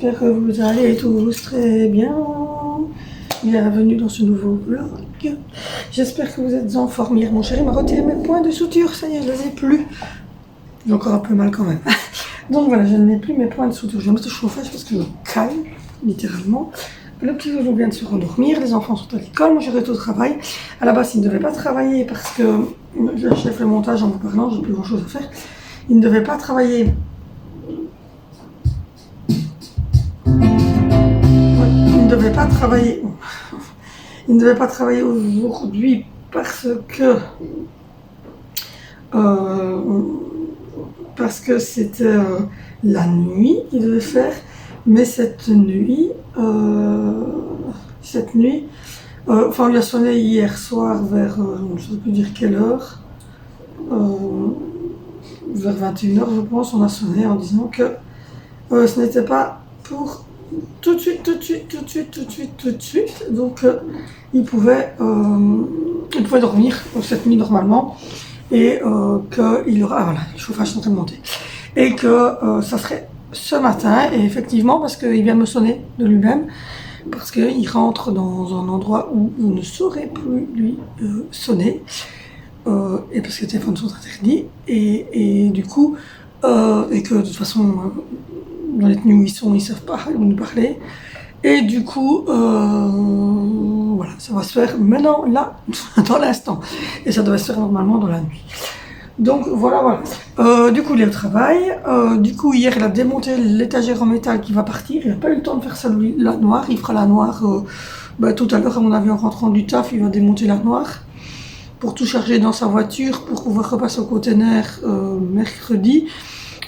j'espère que vous allez tous très bien. Bienvenue dans ce nouveau vlog. J'espère que vous êtes en forme. Hier, mon chéri m'a retiré mes points de suture, ça y est, je les ai plus. J'ai encore un peu mal quand même. Donc voilà, je n'ai plus mes points de suture. Je vais mettre le chauffage parce que je caille, littéralement. Le petit Jojo vient de se rendormir, les enfants sont à l'école, moi je reste au travail. À la base, il ne devait pas travailler parce que j'ai fait le montage en vous parlant, j'ai plus grand chose à faire. Il ne devait pas travailler. Il ne devait pas travailler. Il ne devait pas travailler aujourd'hui parce que c'était la nuit qu'il devait faire. Mais cette nuit, enfin on lui a sonné hier soir vers, je ne sais plus dire quelle heure, vers 21h je pense, on a sonné en disant que ce n'était pas pour tout de suite, donc il pouvait dormir cette nuit normalement et qu'il aura, voilà, le chauffage est en train de monter, et que ça serait ce matin, et effectivement, parce qu'il vient me sonner de lui-même, parce qu'il rentre dans un endroit où on ne saurait plus lui sonner, et parce que les téléphones sont interdits, et du coup, et que de toute façon, dans les tenues où ils sont, ils ne savent pas nous parler, et du coup, voilà, ça va se faire maintenant, là, dans l'instant, et ça devait se faire normalement dans la nuit. Donc voilà. Du coup il est au travail, du coup hier il a démonté l'étagère en métal qui va partir, il n'a pas eu le temps de faire la noire, il fera la noire tout à l'heure à mon avis en rentrant du taf, il va démonter la noire pour tout charger dans sa voiture pour pouvoir repasser au container mercredi.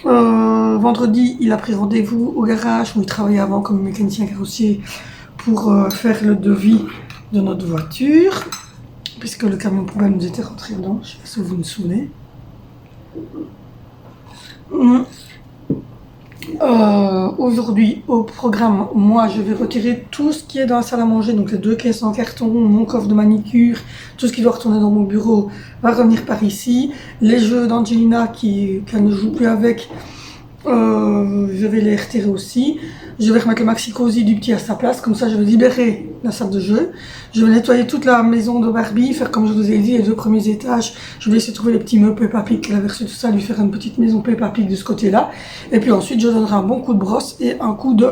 Vendredi il a pris rendez-vous au garage où il travaillait avant comme mécanicien carrossier pour faire le devis de notre voiture, puisque le camion poubelle nous était rentré dedans, je ne sais pas si vous vous souvenez. Aujourd'hui au programme, moi je vais retirer tout ce qui est dans la salle à manger, donc les 2 caisses en carton, mon coffre de manicure, tout ce qui doit retourner dans mon bureau va revenir par ici. Les jeux d'Angelina qu'elle ne joue plus avec, je vais les retirer aussi. Je vais remettre le maxi cosy du petit à sa place, comme ça je vais libérer la salle de jeu. Je vais nettoyer toute la maison de Barbie, faire comme je vous ai dit, les 2 premiers étages. Je vais essayer de trouver les petits meubles Peppa Pig qu'elle avait reçu, tout ça, lui faire une petite maison Peppa Pig de ce côté-là. Et puis ensuite je donnerai un bon coup de brosse et un coup de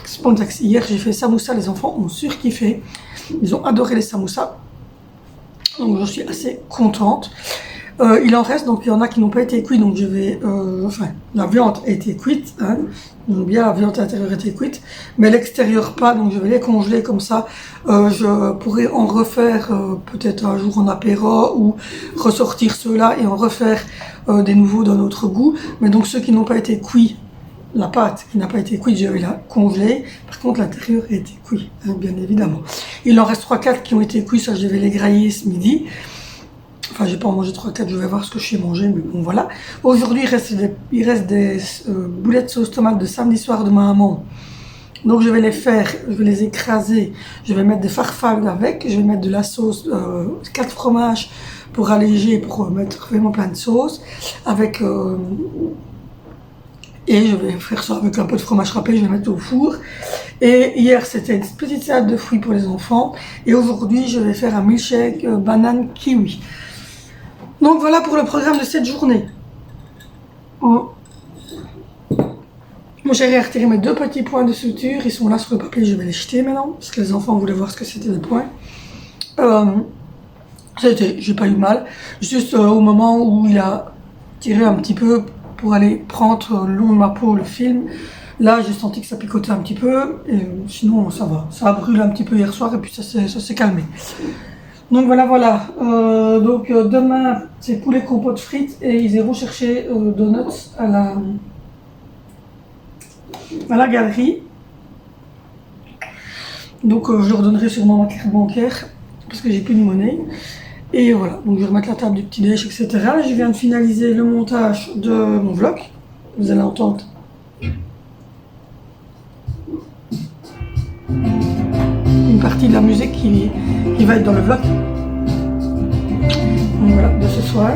Spontax. Hier j'ai fait samoussa, les enfants ont surkiffé. Ils ont adoré les samoussas. Donc je suis assez contente. Il en reste, donc il y en a qui n'ont pas été cuits, donc je vais, la viande a été cuite, hein, donc bien la viande intérieure a été cuite, mais l'extérieur pas, donc je vais les congeler comme ça, je pourrais en refaire peut-être un jour en apéro, ou ressortir ceux-là et en refaire des nouveaux d'un autre goût, mais donc ceux qui n'ont pas été cuits, la pâte qui n'a pas été cuite, je vais la congeler, par contre l'intérieur a été cuit, hein, bien évidemment. Il en reste 3-4 qui ont été cuits, ça je vais les grailler ce midi. Enfin, j'ai pas en mangé 3-4, je vais voir ce que je sais manger, mais bon, voilà. Aujourd'hui, il reste des boulettes sauce tomate de samedi soir de ma maman. Donc, je vais les faire, je vais les écraser, je vais mettre des farfales avec, je vais mettre de la sauce, 4 fromages pour alléger, pour mettre vraiment plein de sauce, avec... et je vais faire ça avec un peu de fromage râpé, je vais mettre au four. Et hier, c'était une petite salade de fruits pour les enfants. Et aujourd'hui, je vais faire un milkshake banane kiwi. Donc voilà pour le programme de cette journée. Mon chéri a retiré mes 2 petits points de suture. Ils sont là sur le papier, je vais les jeter maintenant. Parce que les enfants voulaient voir ce que c'était des points. J'ai pas eu mal. Juste au moment où il a tiré un petit peu pour aller prendre le long de ma peau le film. Là, j'ai senti que ça picotait un petit peu. Et sinon, ça va. Ça a brûlé un petit peu hier soir et puis ça s'est calmé. Donc voilà. Demain, c'est poulet compote frites et ils iront chercher donuts à la galerie. Donc je leur donnerai sûrement ma carte bancaire parce que j'ai plus de monnaie. Et voilà, donc je vais remettre la table du petit déj, etc. Là, je viens de finaliser le montage de mon vlog. Vous allez entendre une partie de la musique qui va être dans le vlog. Donc voilà, de ce soir.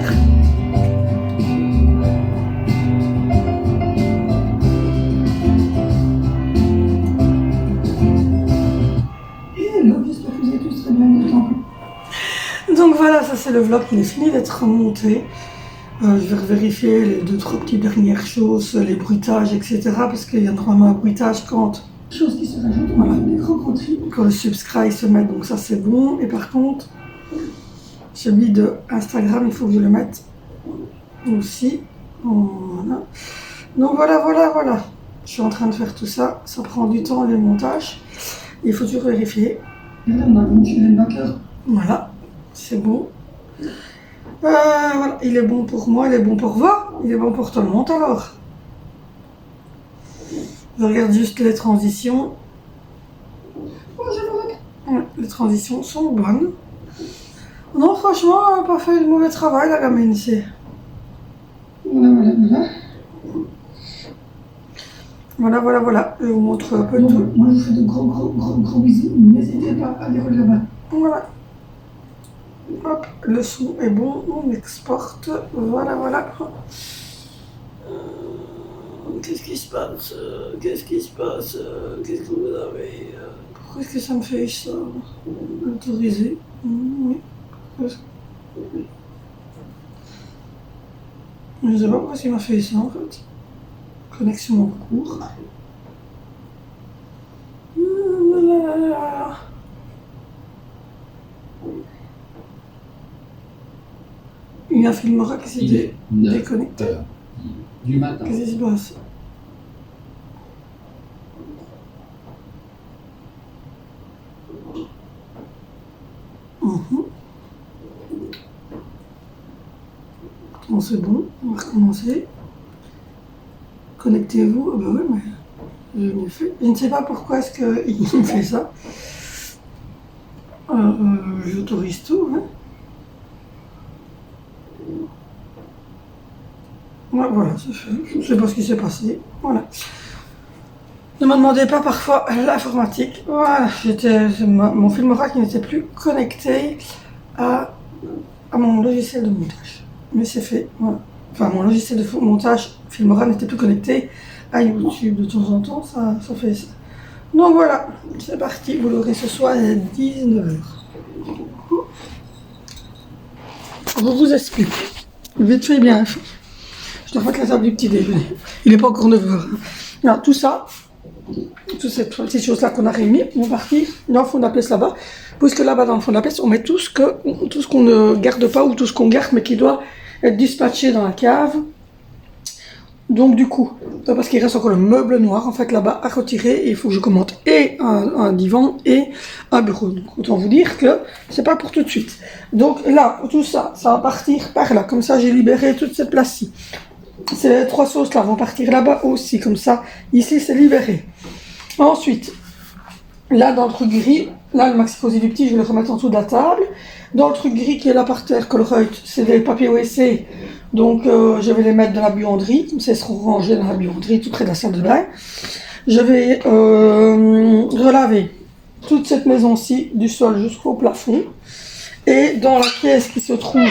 Voilà, ça c'est le vlog, il est fini d'être remonté. Je vais vérifier les 2-3 petites dernières choses, les bruitages, etc. Parce qu'il y a normalement un bruitage quand... Chose qui se rajoute, voilà, des crocoteries. Quand le subscribe se met, donc ça c'est bon. Et par contre, celui de Instagram, il faut que je le mette aussi. Voilà. Donc voilà. Je suis en train de faire tout ça. Ça prend du temps, le montage. Il faut toujours vérifier. Voilà, c'est bon. Voilà, il est bon pour moi, il est bon pour vous, il est bon pour tout le monde alors. Je regarde juste les transitions. Ouais, les transitions sont bonnes. Non, franchement, elle n'a pas fait de mauvais travail la gamine ici. Voilà. Je vous montre un peu tout. Moi je vous fais de gros bisous. N'hésitez pas à aller là-bas. Voilà. Hop, le son est bon, on exporte. Voilà. Qu'est-ce qui se passe? Qu'est-ce que vous avez? Pourquoi est-ce que ça me fait ça? Autorisé. Oui. Je ne sais pas pourquoi il m'a fait ça en fait. Connexion en cours. Il y a un filmora qui s'est déconnecté. Du matin. Qu'est-ce qui se passe? Bon, c'est bon, on va recommencer. Connectez-vous. Ah bah oui, mais je l'ai fait. Je ne sais pas pourquoi est-ce qu'il me fait ça. J'autorise tout, hein. Ouais, voilà, c'est fait. Je ne sais pas ce qui s'est passé. Voilà. Ne me demandez pas parfois l'informatique. Voilà, mon filmora qui n'était plus connecté à mon logiciel de montage. Mais c'est fait, voilà. Enfin, mon logiciel de montage filmora n'était plus connecté à YouTube. De temps en temps, ça fait ça. Donc voilà, c'est parti. Vous l'aurez ce soir à 19h. Je vous explique. Vite fait, bien fait. Je dois faire la table du petit déjeuner. Il n'est pas encore 9h. Alors, tout ça, toutes ces petites choses-là qu'on a réunies, vont partir dans le fond de la pièce là-bas. Puisque là-bas, dans le fond de la pièce, on met tout ce qu'on ne garde pas ou tout ce qu'on garde, mais qui doit être dispatché dans la cave. Donc, du coup, parce qu'il reste encore le meuble noir, en fait, là-bas, à retirer. Et il faut que je commande et un divan et un bureau. Donc, autant vous dire que c'est pas pour tout de suite. Donc, là, tout ça, ça va partir par là. Comme ça, j'ai libéré toute cette place-ci. Ces 3 sauces-là vont partir là-bas aussi. Comme ça, ici, c'est libéré. Ensuite, là, dans le truc gris, là, le maxi-cosy du petit, je vais le remettre en dessous de la table. Dans le truc gris qui est là par terre, Colruyt, c'est des papiers WC. Donc, je vais les mettre dans la buanderie. Comme ça, ils seront rangés dans la buanderie, tout près de la salle de bain. Je vais relaver toute cette maison-ci, du sol jusqu'au plafond. Et dans la pièce qui se trouve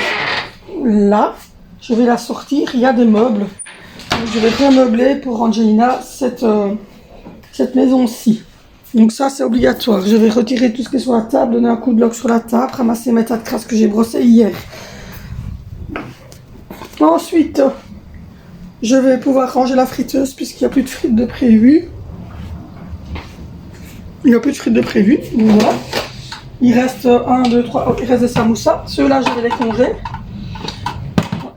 là, je vais la sortir. Il y a des meubles. Donc, je vais bien meubler pour Angelina cette maison-ci. Donc ça, c'est obligatoire. Je vais retirer tout ce qui est sur la table, donner un coup de loc sur la table, ramasser mes tas de crasse que j'ai brossé hier. Ensuite, je vais pouvoir ranger la friteuse puisqu'il n'y a plus de frites de prévu. Il n'y a plus de frites de prévu. Donc voilà. Il reste 1, 2, 3. Oh, il reste des samoussas. Ceux-là, je vais les congeler.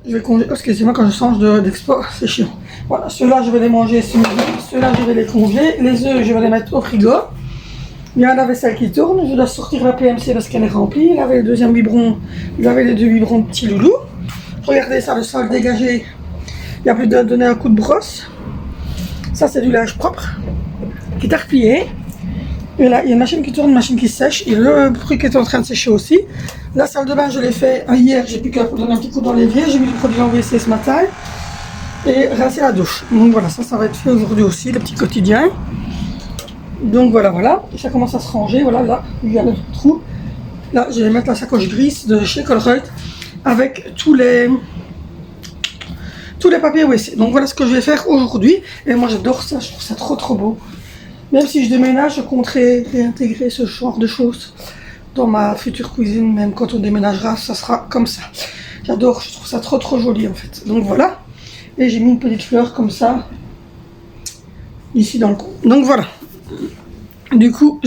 Je vais congeler. Excusez-moi, quand je change d'export, c'est chiant. Voilà, ceux-là, je vais les manger ce midi. Ceux-là, je vais les congeler. Les œufs, je vais les mettre au frigo. Il y a la vaisselle qui tourne. Je dois sortir la PMC parce qu'elle est remplie. Il avait le deuxième biberon. Il avait les 2 biberons de petit loulou. Regardez ça, le sol dégagé. Il n'y a plus de donner un coup de brosse. Ça, c'est du linge propre qui est replié. Et là, il y a une machine qui tourne, une machine qui sèche. Et le truc est en train de sécher aussi. La salle de bain, je l'ai fait hier. J'ai plus qu'à donner un petit coup dans l'évier. J'ai mis du produit en WC ce matin. Et rincer la douche. Donc voilà, ça va être fait aujourd'hui aussi, le petit quotidien. Donc voilà. Et ça commence à se ranger. Voilà, là, il y a le trou. Là, je vais mettre la sacoche grise de chez Colruyt avec tous les papiers WC. Donc voilà ce que je vais faire aujourd'hui. Et moi, j'adore ça. Je trouve ça trop beau. Même si je déménage, je compterai réintégrer ce genre de choses dans ma future cuisine, même quand on déménagera, ça sera comme ça. J'adore, je trouve ça trop joli en fait. Donc voilà. Et j'ai mis une petite fleur comme ça, ici dans le coin. Donc voilà. Du coup,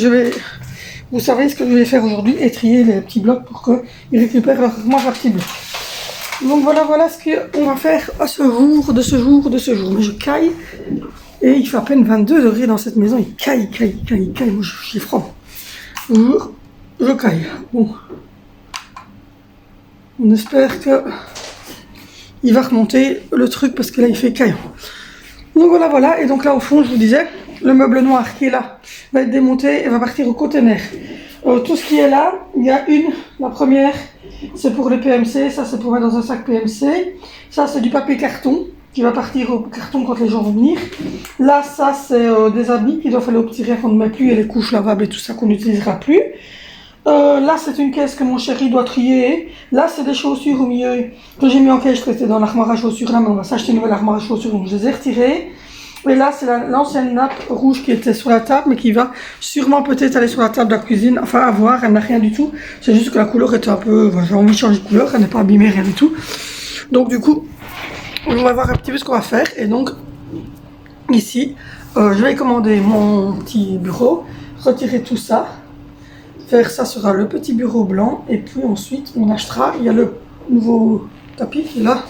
vous savez ce que je vais faire aujourd'hui, étrier les petits blocs pour qu'ils récupèrent leur petit bloc. Donc voilà ce qu'on va faire à ce jour, de ce jour. Mais je caille et il fait à peine 22 degrés dans cette maison. Il caille. Moi, j'ai froid. Je caille. Bon. On espère que il va remonter le truc parce que là, il fait caillant. Donc voilà. Et donc là, au fond, je vous disais, le meuble noir qui est là va être démonté et va partir au conteneur. Tout ce qui est là, il y a la première, c'est pour les PMC, ça c'est pour mettre dans un sac PMC. Ça c'est du papier carton qui va partir au carton quand les gens vont venir. Là, ça c'est des habits qui doivent aller au petit rayon qu'on ne met plus et les couches lavables et tout ça qu'on n'utilisera plus. Là c'est une caisse que mon chéri doit trier. Là c'est des chaussures au milieu que j'ai mis en caisse, c'était dans l'armoire à chaussures là, mais on va s'acheter une nouvelle armoire à chaussures donc je les ai retirées. Et là, c'est l'ancienne nappe rouge qui était sur la table, mais qui va sûrement peut-être aller sur la table de la cuisine. Enfin, à voir, elle n'a rien du tout. C'est juste que la couleur était un peu... J'ai envie de changer de couleur, elle n'est pas abîmée, rien du tout. Donc du coup, on va voir un petit peu ce qu'on va faire. Et donc, ici, je vais commander mon petit bureau, retirer tout ça. Faire ça sera le petit bureau blanc. Et puis ensuite, on achètera... Il y a le nouveau tapis qui est là,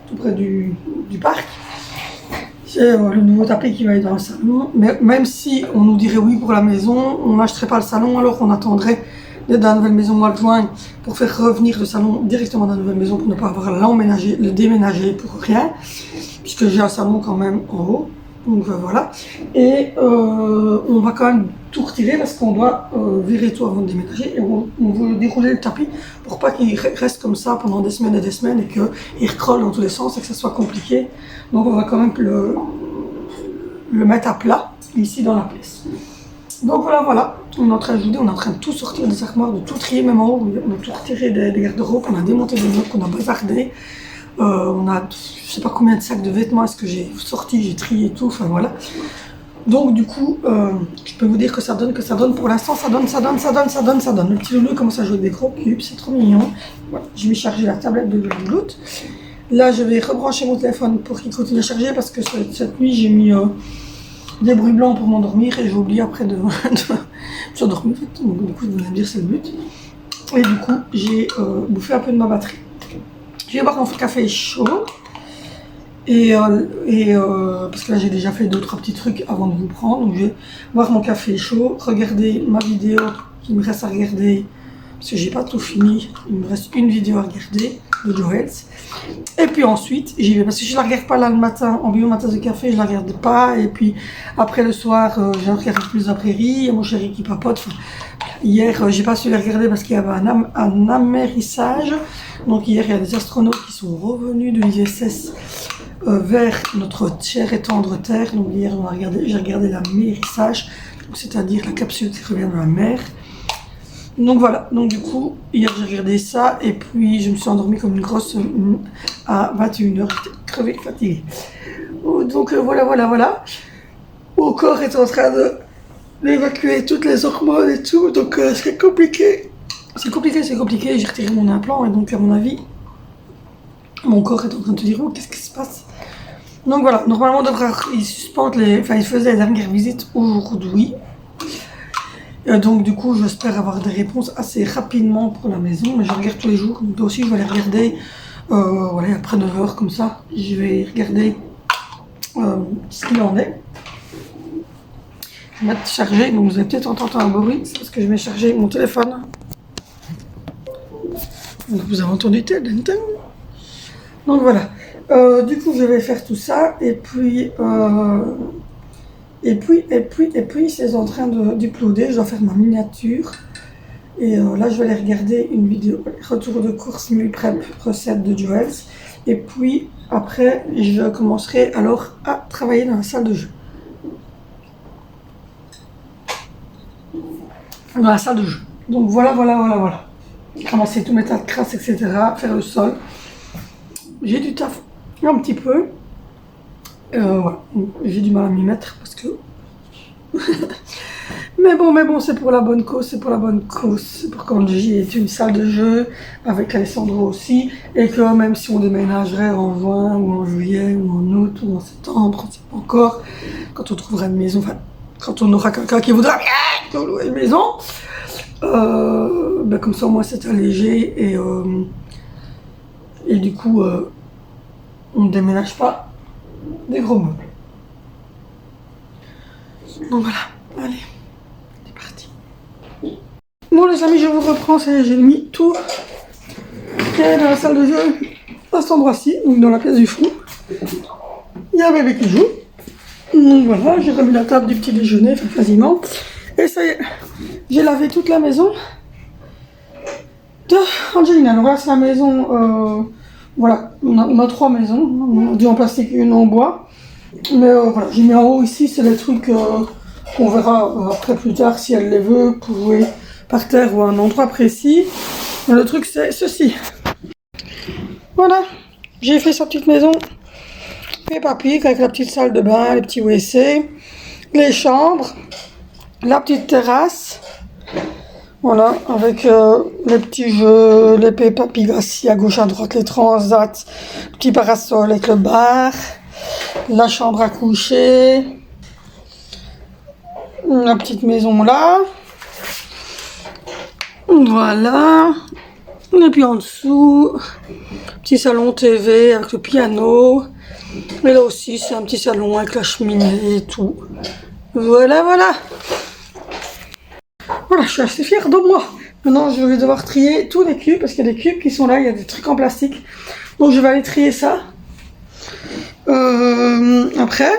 tout près du parc. C'est le nouveau tapis qui va être dans le salon, mais même si on nous dirait oui pour la maison, on n'achèterait pas le salon, alors on attendrait d'être dans la nouvelle maison au mois de juin pour faire revenir le salon directement dans la nouvelle maison pour ne pas avoir à l'emménager, le déménager pour rien, puisque j'ai un salon quand même en haut, donc voilà. Et on va quand même tout retirer parce qu'on doit virer tout avant de déménager et on veut dérouler le tapis pour pas qu'il reste comme ça pendant des semaines et des semaines et qu'il recrolle dans tous les sens et que ça soit compliqué. Donc on va quand même le mettre à plat ici dans la pièce. Donc voilà, on est en train de jouer, on est en train de tout sortir des armoires, de tout trier même en haut, on a tout retiré des garde-robes, on a démonté des meubles, on a bazardé, on a je sais pas combien de sacs de vêtements est-ce que j'ai sorti, j'ai trié tout, enfin voilà. Donc du coup, je peux vous dire que ça donne, pour l'instant ça donne. Le petit loulou commence à jouer avec des gros cubes, c'est trop mignon. Voilà, je vais charger la tablette de Bluetooth. Là, je vais rebrancher mon téléphone pour qu'il continue à charger parce que cette nuit, j'ai mis des bruits blancs pour m'endormir et j'ai oublié après de s'endormir. Donc du coup, vous allez me dire c'est le but. Et du coup, j'ai bouffé un peu de ma batterie. Je vais boire mon café chaud. Et parce que là, j'ai déjà fait 2-3 petits trucs avant de vous prendre. Donc, je vais boire mon café chaud, regarder ma vidéo qui me reste à regarder. Parce que j'ai pas tout fini, il me reste une vidéo à regarder de Joe Health. Et puis ensuite, j'y vais parce que je la regarde pas là le matin, en buvant ma tasse de café, je la regarde pas. Et puis après le soir, je regarde plus la prairie, il y a mon chéri qui papote. Enfin, hier, j'ai pas su les regarder parce qu'il y avait un amérissage. Donc hier, il y a des astronautes qui sont revenus de l'ISS vers notre chère et tendre Terre. Donc hier, j'ai regardé l'amérissage, c'est-à-dire la capsule qui revient de la mer. Donc voilà, donc du coup, hier j'ai regardé ça et puis je me suis endormie comme une grosse à 21h, j'étais crevée, fatiguée. Donc voilà. Mon corps est en train d'évacuer toutes les hormones et tout, donc c'est compliqué. C'est compliqué, j'ai retiré mon implant et donc à mon avis, mon corps est en train de te dire, oh, qu'est-ce qui se passe? Donc voilà, normalement il faisait la dernière visite aujourd'hui. Donc du coup, j'espère avoir des réponses assez rapidement pour la maison, mais je regarde tous les jours, donc aussi je vais aller regarder, voilà, après 9h comme ça, je vais regarder ce qu'il en est. Je vais mettre charger, donc vous allez peut-être entendre un bruit, c'est parce que je vais charger mon téléphone. Donc vous avez entendu tel. Donc voilà, du coup je vais faire tout ça, et puis c'est en train d'uploader, je dois faire ma miniature. Et là, je vais aller regarder une vidéo, retour de course meal prep, recette de Joe Health. Et puis, après, je commencerai alors à travailler dans la salle de jeu. Dans la salle de jeu. Donc voilà. Ramasser tous mes tas de crasse, etc. Faire le sol. J'ai du taf un petit peu. Voilà, j'ai du mal à m'y mettre parce que... Mais bon, c'est pour la bonne cause, c'est pour la bonne cause. C'est pour quand j'y est une salle de jeu, avec Alessandro aussi, et que même si on déménagerait en juin, ou en juillet, ou en août, ou en septembre, on ne sait pas encore, quand on trouvera une maison, enfin, quand on aura quelqu'un qui voudra bien louer une maison, ben comme ça, au moins, c'est allégé, et du coup, on ne déménage pas des gros meubles. Donc voilà, allez. Bon les amis, je vous reprends, j'ai mis tout qui est dans la salle de jeu à cet endroit-ci, donc dans la pièce du fond. Il y a un bébé qui joue. Donc voilà, j'ai remis la table du petit déjeuner, enfin quasiment. Et ça y est, j'ai lavé toute la maison de Angelina. Donc là c'est la maison, voilà, on a 3 maisons, deux en plastique et une en bois. Mais voilà, j'ai mis en haut ici, c'est les trucs qu'on verra après plus tard si elle les veut pour jouer par terre ou à un endroit précis. Mais le truc c'est ceci. Voilà, j'ai fait sa petite maison Peppa Pig avec la petite salle de bain, les petits WC, les chambres, la petite terrasse. Voilà, avec les petits jeux, les Peppa Pig assis à gauche à droite, les transats, le petit parasol avec le bar, la chambre à coucher, la petite maison là. Voilà, et puis en dessous, petit salon TV avec le piano, et là aussi c'est un petit salon avec la cheminée et tout. Voilà, voilà. Voilà, je suis assez fière de moi. Maintenant je vais devoir trier tous les cubes, parce qu'il y a des cubes qui sont là, il y a des trucs en plastique. Donc je vais aller trier ça. Après,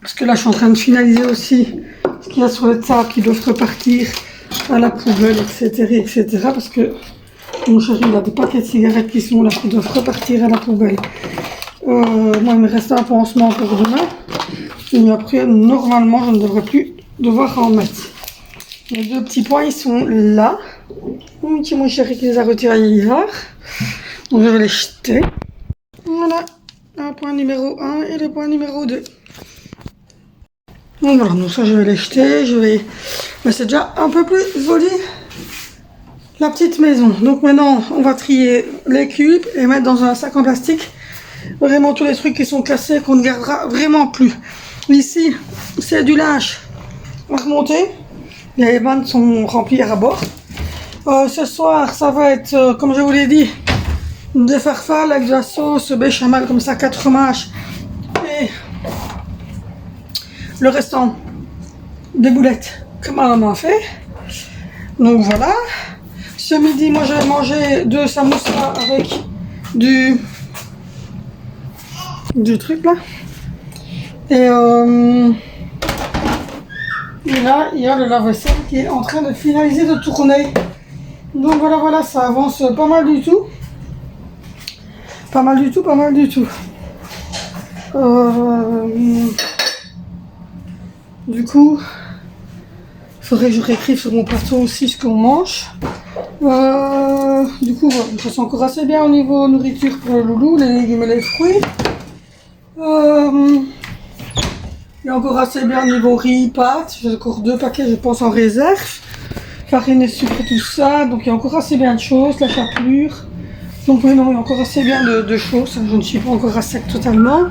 parce que là je suis en train de finaliser aussi ce qu'il y a sur les tables qui doivent repartir à la poubelle, etc. Parce que mon chéri il a des paquets de cigarettes qui sont là, qui doivent repartir à la poubelle. Moi il me reste un pansement pour demain. Et après, normalement, je ne devrais plus devoir en mettre. Les 2 petits points, ils sont là. Mon petit mon chéri qui les a retirés hier. Donc je vais les jeter. Voilà, un point numéro 1 et le point numéro 2. Donc voilà, donc ça je vais les jeter, mais c'est déjà un peu plus joli la petite maison. Donc maintenant on va trier les cubes et mettre dans un sac en plastique vraiment tous les trucs qui sont classés qu'on ne gardera vraiment plus. Ici c'est du linge à remonter, les vannes sont remplies à bord. Ce soir ça va être comme je vous l'ai dit, des farfales avec de la sauce béchamel comme ça, 4 fromages et le restant des boulettes que ma maman a fait. Donc voilà. Ce midi, moi j'ai mangé 2 samoussas avec du truc là. Et là, il y a le lave-vaisselle qui est en train de finaliser de tourner. Donc voilà, ça avance pas mal du tout. Pas mal du tout. Du coup, il faudrait que je réécrive sur mon plateau aussi ce qu'on mange. Du coup, je sens encore assez bien au niveau nourriture pour le loulou, les légumes et les fruits. Il y a encore assez bien au niveau riz, pâtes. J'ai encore 2 paquets, je pense, en réserve. Farine et sucre et tout ça. Donc il y a encore assez bien de choses, la chapelure. Donc maintenant, il y a encore assez bien de choses. Je ne suis pas encore à sec totalement.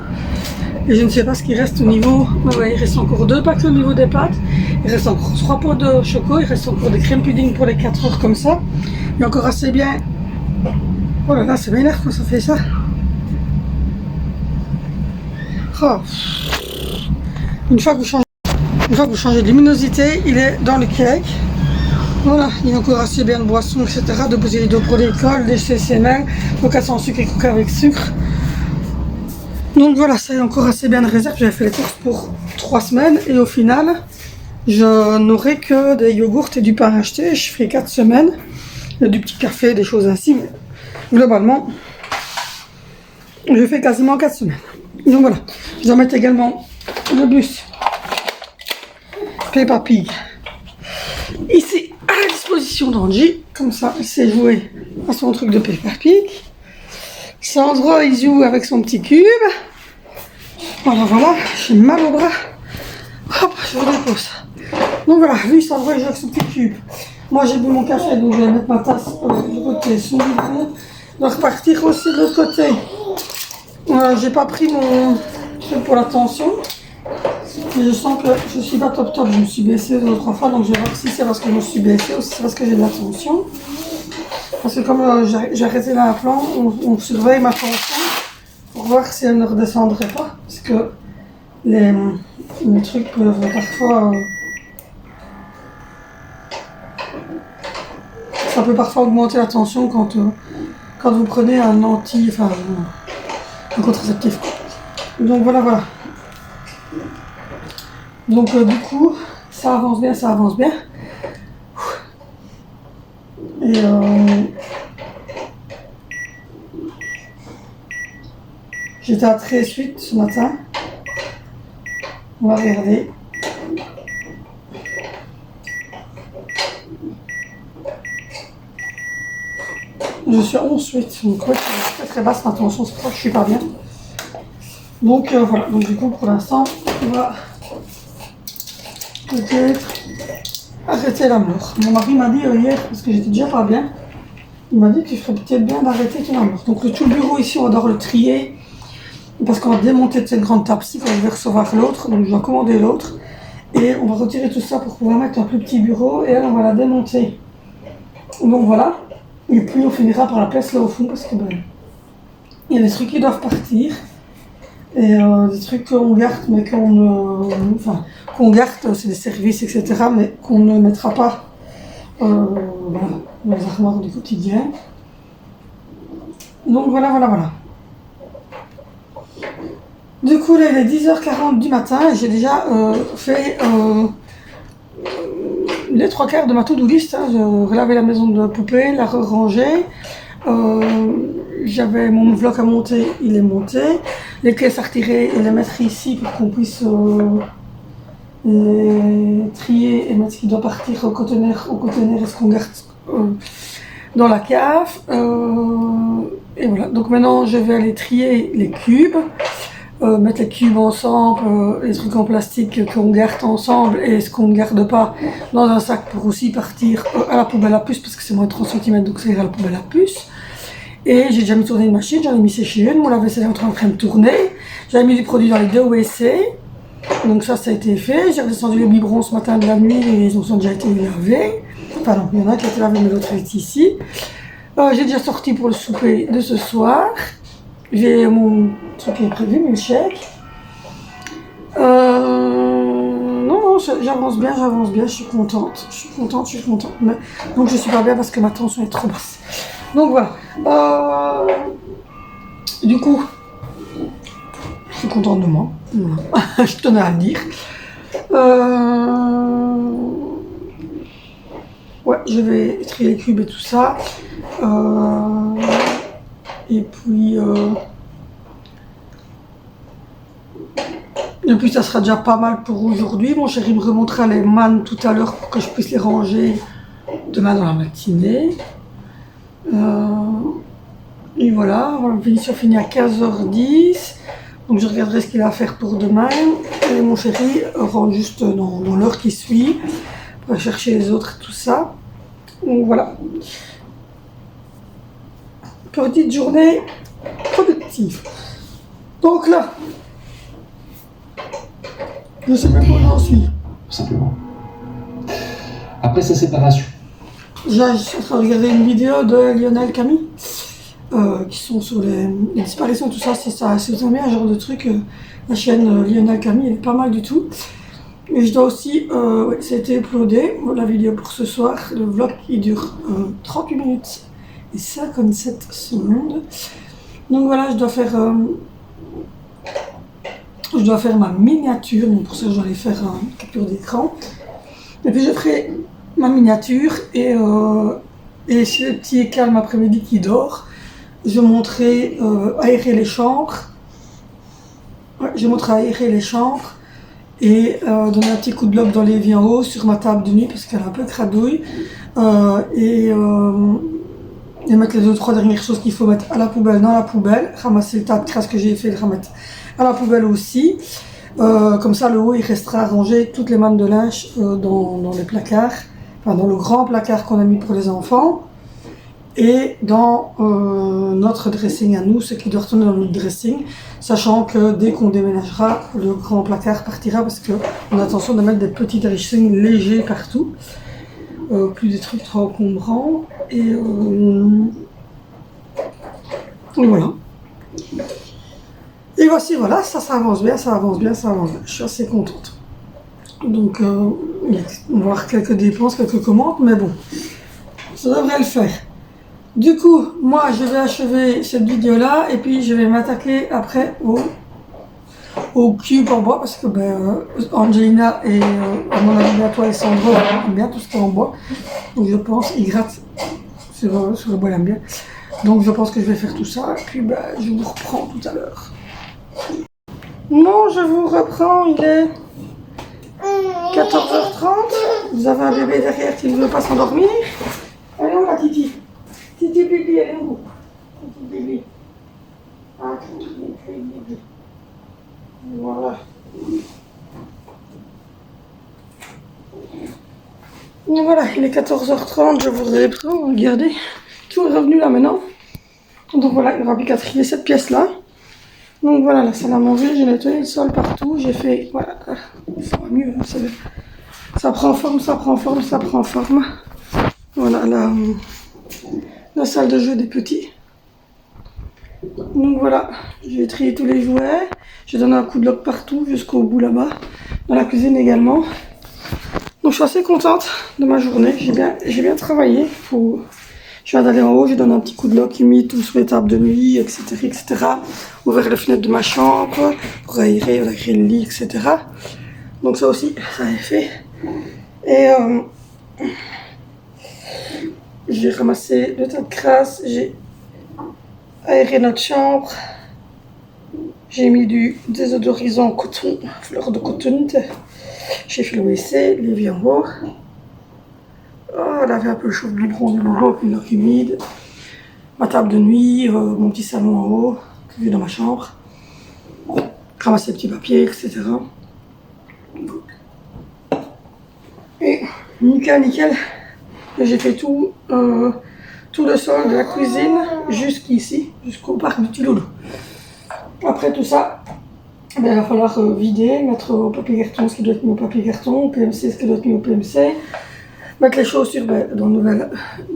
Et je ne sais pas ce qu'il reste au niveau... Ouais, il reste encore 2 paquets au niveau des pâtes. Il reste encore 3 pots de choco. Il reste encore des crèmes pudding pour les 4 heures comme ça. Il y a encore assez bien... Oh là là, c'est bien l'air quand ça fait ça. Oh. Une fois que vous changez de luminosité, il est dans le cake. Voilà, il y a encore assez bien de boissons, etc. De bouteilles d'eau pour l'école, des CCML, coca sans sucre et coca avec sucre. Donc voilà, ça est encore assez bien de réserve. J'avais fait les courses pour 3 semaines et au final, je n'aurai que des yogourts et du pain acheté. Je ferai 4 semaines. Il y a du petit café, des choses ainsi, mais globalement, je fais quasiment 4 semaines. Donc voilà, je dois mettre également le bus Peppa Pig ici à la disposition d'Angie. Comme ça, il sait jouer à son truc de Peppa Pig. Sandro, il joue avec son petit cube. Voilà, j'ai mal au bras. Hop, je vous dépose. Donc voilà, lui, ça devrait jouer avec ce petit cube. Moi, j'ai bu mon café, donc je vais mettre ma tasse du côté son biberon. Je dois repartir aussi de l'autre côté. J'ai pas pris mon truc pour la tension. Mais je sens que je suis pas top top. Je me suis baissée 2 ou 3 fois, donc je vais voir si c'est parce que je me suis baissée ou si c'est parce que j'ai de la tension. Parce que comme j'ai arrêté l'implant, on surveille ma tension pour voir si elle ne redescendrait pas. Parce que les trucs peuvent parfois... ça peut parfois augmenter la tension quand vous prenez un contraceptif. Donc voilà. Donc du coup, ça avance bien. Et j'étais à 13,8 ce matin. On va regarder. Je suis à 11,8, donc ouais, c'est très basse ma tension, c'est pour ça que je suis pas bien. Donc voilà, donc du coup pour l'instant, on va peut-être arrêter l'amour. Mon mari m'a dit hier, parce que j'étais déjà pas bien, il m'a dit que tu ferais peut-être bien d'arrêter ton amour. Donc tout le bureau ici, on va devoir le trier, parce qu'on va démonter cette grande table-ci quand je vais recevoir l'autre, donc je dois commander l'autre. Et on va retirer tout ça pour pouvoir mettre un plus petit bureau, et elle, on va la démonter. Donc voilà. Et puis on finira par la place là au fond parce que il y a des trucs qui doivent partir et des trucs qu'on garde mais qu'on garde, c'est des services etc. mais qu'on ne mettra pas dans les armoires du quotidien. Donc voilà. Du coup là il est 10h40 du matin et j'ai déjà fait les 3/4 de ma to-do list, j'ai relavé la maison de poupée, la ranger. J'avais mon bloc à monter, il est monté. Les pièces à retirer et les mettre ici pour qu'on puisse les trier et mettre ce qui doit partir au conteneur et ce qu'on garde dans la cave. Et voilà, donc maintenant je vais aller trier les cubes. Mettre les cubes ensemble, les trucs en plastique qu'on garde ensemble et ce qu'on ne garde pas dans un sac pour aussi partir à la poubelle à puce parce que c'est moins de 30 cm donc ça ira à la poubelle à puce. Et j'ai déjà mis tourner une machine, j'en ai mis sécher une, mon lave-vaisselle est en train de tourner. J'avais mis du produit dans les 2 WC, donc ça a été fait. J'ai redescendu les biberons ce matin de la nuit et ils ont déjà été lavés. Enfin non, il y en a qui a été lavé mais l'autre est ici. J'ai déjà sorti pour le souper de ce soir. J'ai mon truc qui est prévu, mon chèque. Non, j'avance bien, je suis contente. Mais, donc je suis pas bien parce que ma tension est trop basse. Donc voilà. Du coup, je suis contente de moi. Voilà. Je tenais à le dire. Ouais, je vais trier les cubes et tout ça. Et puis ça sera déjà pas mal pour aujourd'hui. Mon chéri me remontera les mannes tout à l'heure pour que je puisse les ranger demain dans la matinée. Et voilà, l'émission finit à 15h10. Donc je regarderai ce qu'il a à faire pour demain. Et mon chéri rentre juste dans l'heure qui suit pour chercher les autres et tout ça. Donc voilà. Petite journée productive. Donc là, je sais même pas où j'en suis. Simplement. Après sa séparation. Je suis en train de regarder une vidéo de Lionel Camille qui sont sur les disparitions, tout ça. Si vous aimez un genre de truc, la chaîne Lionel Camille elle est pas mal du tout. Et je dois aussi, ça a été uploadé, la vidéo pour ce soir. Le vlog il dure 38 minutes et 57 secondes. Donc voilà, je dois faire ma miniature, donc pour ça je dois aller faire une capture d'écran. Et puis je ferai ma miniature et si le petit est calme après-midi qui dort, je montrerai aérer les chambres. Ouais, je montrerai aérer les chambres et donner un petit coup de bloc dans l'évier en haut sur ma table de nuit parce qu'elle est un peu cradouille et mettre les 2-3 dernières choses qu'il faut mettre à la poubelle dans la poubelle, ramasser le tas de crasse que j'ai fait, le remettre à la poubelle aussi. Comme ça, le haut, il restera rangé, toutes les mannes de linge dans les placards, enfin dans le grand placard qu'on a mis pour les enfants, et dans notre dressing à nous, ce qui doit retourner dans notre dressing, sachant que dès qu'on déménagera, le grand placard partira parce qu'on a l'intention de mettre des petits dressings légers partout, plus des trucs trop encombrants, et voilà. Et voici, voilà, ça avance bien, ça avance bien, ça avance bien. Je suis assez contente. Donc, on va avoir quelques dépenses, quelques commandes, mais bon, ça devrait le faire. Du coup, moi, je vais achever cette vidéo-là, et puis je vais m'attaquer après au cube en bois, parce que Angelina et, à mon avis, toi et Sandro aiment bien tout ce qui est en bois. Donc, je pense, ils grattent sur le bois, ils aiment bien. Donc, je pense que je vais faire tout ça, et puis je vous reprends tout à l'heure. Bon, je vous reprends, il est 14h30. Vous avez un bébé derrière qui ne veut pas s'endormir. Elle est où la Titi? Titi Bibi, elle est où? Titi Bibi. Ah, Titi Bibi. Voilà. Et voilà, il est 14h30, je vous reprends, regardez. Tout est revenu là maintenant. Donc voilà, il n'y aura plus qu'à trier cette pièce-là. Donc voilà, la salle à manger, j'ai nettoyé le sol partout, j'ai fait, voilà, ça va mieux, hein, ça prend forme, ça prend forme, ça prend forme. Voilà la salle de jeu des petits. Donc voilà, j'ai trié tous les jouets, j'ai donné un coup de lock partout jusqu'au bout là-bas, dans la cuisine également. Donc je suis assez contente de ma journée, j'ai bien travaillé. Je viens d'aller en haut, j'ai donné un petit coup de lock, mis tout sur les tables de nuit, etc., etc. Ouvert les fenêtres de ma chambre, pour aérer, on a créé le lit, etc. Donc ça aussi, ça avait fait. Et j'ai ramassé le tas de crasse, j'ai aéré notre chambre, j'ai mis du désodorisant coton, fleur de coton, j'ai fait le WC, les vies en haut. Oh, elle avait un peu chaud, le bronze en haut, puis l'eau humide. Ma table de nuit, mon petit salon en haut, vu dans ma chambre. Ramasser les petits papiers, etc. Et nickel, nickel. J'ai fait tout le sol de la cuisine jusqu'ici, jusqu'au parc du petit loulou. Après tout ça, il va falloir vider, mettre au papier carton ce qui doit être mis au papier carton, au PMC ce qui doit être mis au PMC. Mettre les chaussures dans le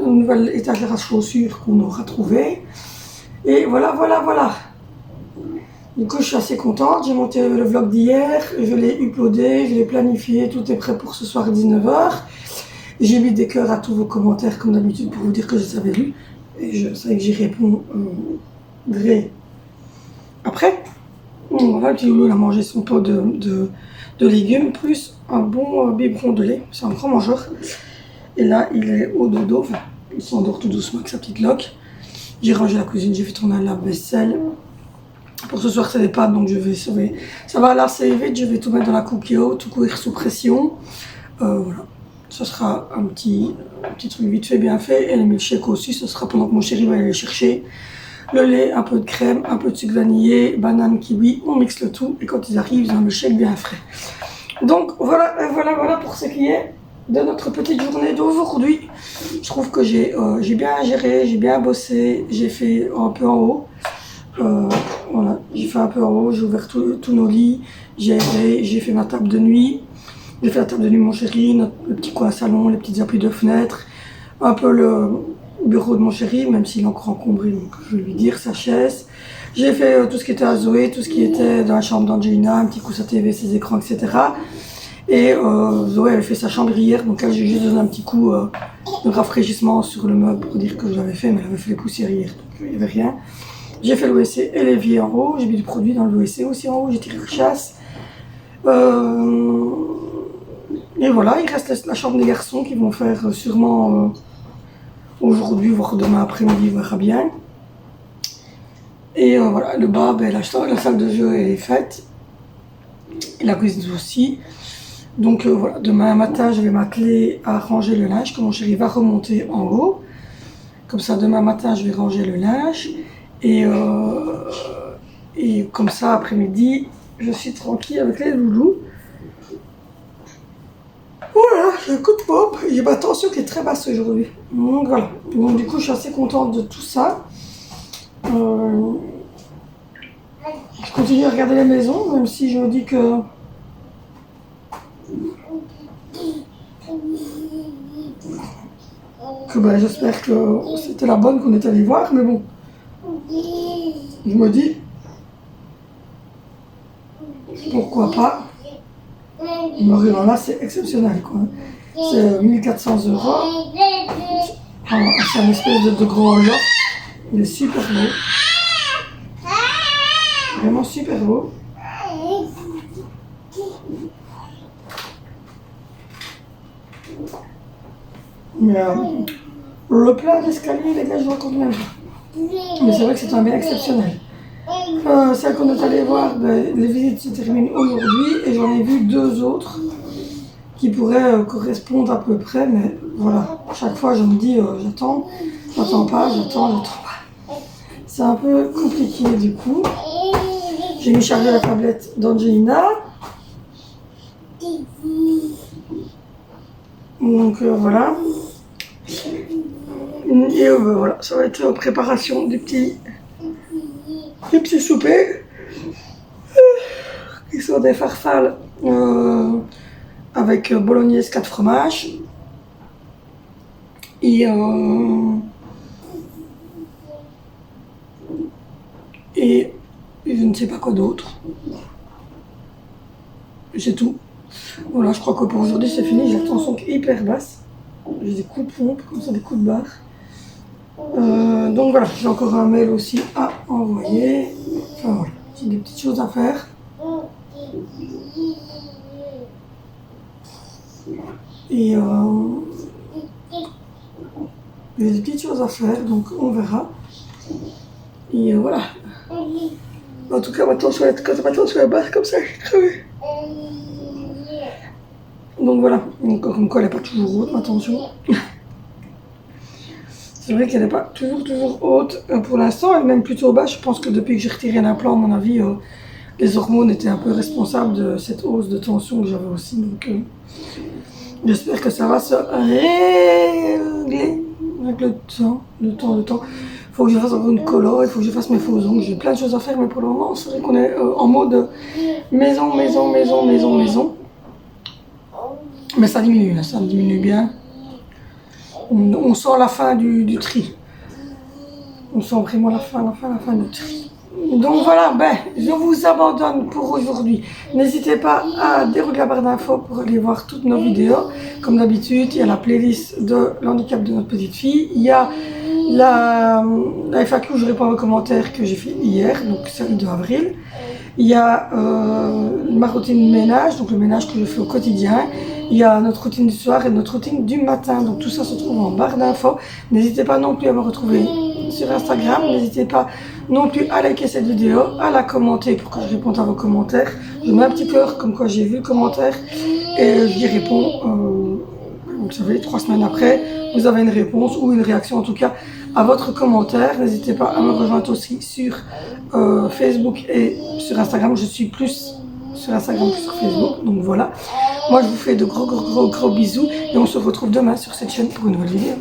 nouvel étagère à chaussures qu'on aura trouvé. Et voilà. Du coup, je suis assez contente. J'ai monté le vlog d'hier, je l'ai uploadé, je l'ai planifié, tout est prêt pour ce soir à 19h. J'ai mis des cœurs à tous vos commentaires, comme d'habitude, pour vous dire que je les avais lus. Et je savais que j'y répondrai après. Voilà, le petit loulou a mangé son pot de légumes, plus un bon biberon de lait. C'est un grand mangeur. Et là, il est au dodo, enfin, il s'endort tout doucement avec sa petite loque. J'ai rangé la cuisine, j'ai fait tourner la vaisselle. Pour ce soir, c'est des pâtes, donc je vais sauver. Ça va aller assez vite, je vais tout mettre dans la cookie-o, tout cuire sous pression. Voilà, ce sera un petit truc vite fait, bien fait. Et les milkshakes aussi, ce sera pendant que mon chéri va aller les chercher. Le lait, un peu de crème, un peu de sucre vanillé, banane, kiwi, on mixe le tout. Et quand ils arrivent, ils ont un milkshake bien frais. Donc voilà pour ce qui est de notre petite journée d'aujourd'hui. Je trouve que j'ai bien géré, j'ai bien bossé, j'ai fait un peu en haut. Voilà, j'ai fait un peu en haut, j'ai ouvert tous nos lits, j'ai fait ma table de nuit, j'ai fait la table de nuit de mon chéri, le petit coin salon, les petites appuis de fenêtre, un peu le bureau de mon chéri, même s'il est encore encombré, donc je vais lui dire sa chaise. J'ai fait tout ce qui était à Zoé, tout ce qui était dans la chambre d'Angelina, un petit coussin TV, ses écrans, etc. Et Zoé avait fait sa chambre hier, donc là j'ai juste donné un petit coup de rafraîchissement sur le meuble pour dire que je l'avais fait, mais elle avait fait les poussières hier, donc il n'y avait rien. J'ai fait le WC et l'évier en haut, j'ai mis du produit dans le WC aussi en haut, j'ai tiré la chasse. Et voilà, il reste la chambre des garçons qui vont faire sûrement aujourd'hui, voire demain après-midi, on verra bien. Et voilà, le bas, la salle de jeu est faite. Et la cuisine aussi. Donc voilà, demain matin, je vais m'atteler à ranger le linge, que mon chéri va remonter en haut. Comme ça, demain matin, je vais ranger le linge. Et comme ça, après-midi, je suis tranquille avec les loulous. Voilà, j'ai un coup de pompe. J'ai ma tension qui est très basse aujourd'hui. Donc voilà. Donc du coup, je suis assez contente de tout ça. Je continue à regarder les maisons, même si je me dis que j'espère que c'était la bonne qu'on est allé voir, mais bon, je me dis pourquoi pas. Mais là, c'est exceptionnel, quoi. C'est 1400 €. C'est un espèce de grand loft. Il est super beau. Vraiment super beau. Mais le plat d'escalier, les gars, je raconte même pas. Mais c'est vrai que c'est un bien exceptionnel. Celle qu'on est allé voir, les visites se terminent aujourd'hui et j'en ai vu 2 autres qui pourraient correspondre à peu près, mais voilà, chaque fois je me dis j'attends pas. C'est un peu compliqué du coup. J'ai mis charger la tablette d'Angelina. Donc voilà. Et voilà, ça va être préparation des petits soupers. Qui sont des farfales avec bolognaise 4 fromages. Et je ne sais pas quoi d'autre. C'est tout. Voilà, je crois que pour aujourd'hui c'est fini. J'ai la tension qui est hyper basse. J'ai des coups de pompe, comme ça, des coups de barre. Donc voilà, j'ai encore un mail aussi à envoyer. Enfin voilà, j'ai des petites choses à faire. Et j'ai des petites choses à faire, donc on verra. Et voilà. En tout cas, ma tension est basse comme ça, je suis crevée. Donc voilà, donc, comme quoi elle n'est pas toujours haute, ma tension. C'est vrai qu'elle n'est pas toujours haute. Pour l'instant, elle est même plutôt basse. Je pense que depuis que j'ai retiré l'implant, à mon avis, les hormones étaient un peu responsables de cette hausse de tension que j'avais aussi. Donc j'espère que ça va se régler avec le temps. Il faut que je fasse encore une colore, il faut que je fasse mes faux ongles. J'ai plein de choses à faire, mais pour le moment, c'est vrai qu'on est en mode maison. Mais ça diminue, là, ça diminue bien. On sent la fin du tri. On sent vraiment la fin du tri. Donc voilà, je vous abandonne pour aujourd'hui. N'hésitez pas à dérouler la barre d'infos pour aller voir toutes nos vidéos. Comme d'habitude, il y a la playlist de l'handicap de notre petite fille. Il y a la FAQ où je réponds aux commentaires que j'ai fait hier, donc c'est le 2 avril. Il y a ma routine ménage, donc le ménage que je fais au quotidien. Il y a notre routine du soir et notre routine du matin. Donc tout ça se trouve en barre d'infos. N'hésitez pas non plus à me retrouver sur Instagram. N'hésitez pas non plus à liker cette vidéo, à la commenter pour que je réponde à vos commentaires. Je mets un petit cœur comme quoi j'ai vu le commentaire et j'y réponds. Vous savez, 3 semaines après, vous avez une réponse ou une réaction en tout cas à votre commentaire. N'hésitez pas à me rejoindre aussi sur Facebook et sur Instagram. Je suis plus sur Instagram que sur Facebook, donc voilà. Moi je vous fais de gros bisous et on se retrouve demain sur cette chaîne pour une nouvelle vidéo.